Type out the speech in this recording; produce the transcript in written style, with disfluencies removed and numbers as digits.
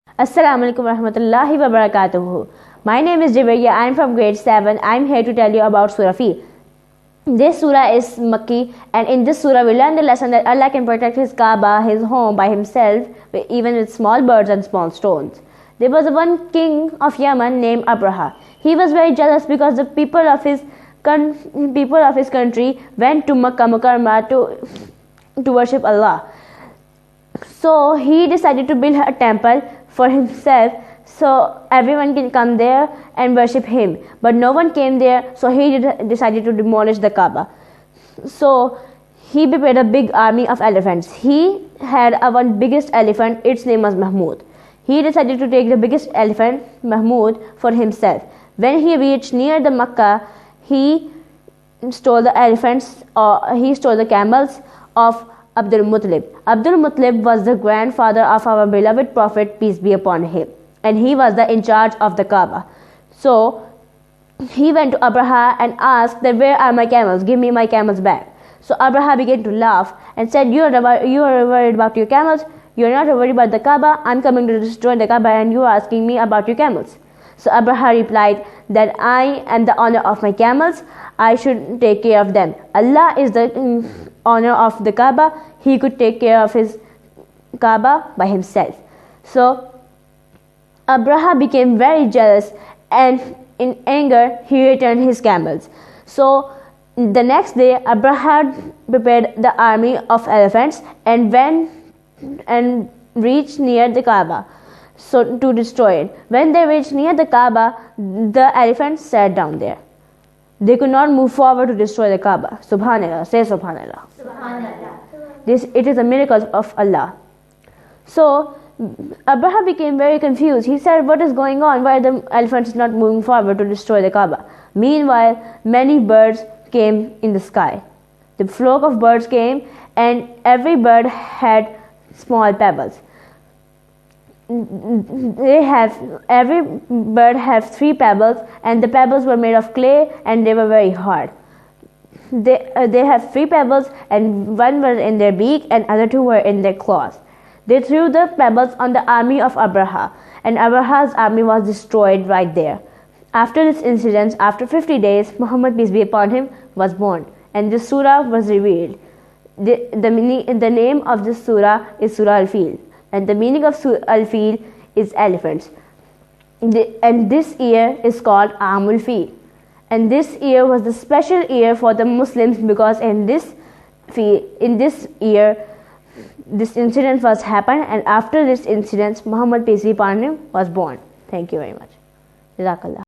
Assalamu alaikum warahmatullahi wabarakatuh. My name is Javeria. I am from grade 7. I am here to tell you about Surah Al-Fil. This surah is Makki, and in this surah we learn the lesson that Allah can protect His Kaaba, His home, by Himself, even with small birds and small stones. There was one king of Yemen named Abraha. He was very jealous because the people of his country went to Makkah Mukarramah to worship Allah. So he decided to build a temple for himself so everyone can come there and worship him. But no one came there, so he decided to demolish the Kaaba. So he prepared a big army of elephants. He had one biggest elephant, its name was Mahmud. He decided to take the biggest elephant, Mahmud, for himself. When he reached near the Makkah, he stole the camels of Abdul Muttalib. Abdul Muttalib was the grandfather of our beloved Prophet, peace be upon him, and he was in charge of the Kaaba. So he went to Abraha and asked that, where are my camels? Give me my camels back. So Abraha began to laugh and said, you are worried about your camels? You are not worried about the Kaaba? I am coming to destroy the Kaaba and you are asking me about your camels. So Abraha replied that I am the owner of my camels. I should take care of them. Allah is the owner of the Kaaba. He could take care of his Kaaba by himself. So Abraha became very jealous, and in anger he returned his camels. So the next day Abraha prepared the army of elephants and went and reached near the Kaaba to destroy it. When they reached near the Kaaba, the elephants sat down there. They could not move forward to destroy the Kaaba. Subhanallah, say Subhanallah. Subhanallah. It is a miracle of Allah. So Abraha became very confused. He said, what is going on? Why are the elephants not moving forward to destroy the Kaaba? Meanwhile, many birds came in the sky. The flock of birds came, and every bird had small pebbles. Every bird has 3 pebbles, and the pebbles were made of clay and they were very hard. They have 3 pebbles, and one was in their beak and other 2 were in their claws. They threw the pebbles on the army of Abraha, and Abraha's army was destroyed right there. After this incident, after 50 days, Muhammad, peace be upon him, was born, and this surah was revealed. The name of this surah is Surah Al-Fil, and the meaning of Surah Al-Fil is elephants. And this year is called Al-Fil. And this year was the special year for the Muslims because in this year this incident was happened, and after this incident Muhammad, peace be upon him, was born. Thank you very much. Jazakallah.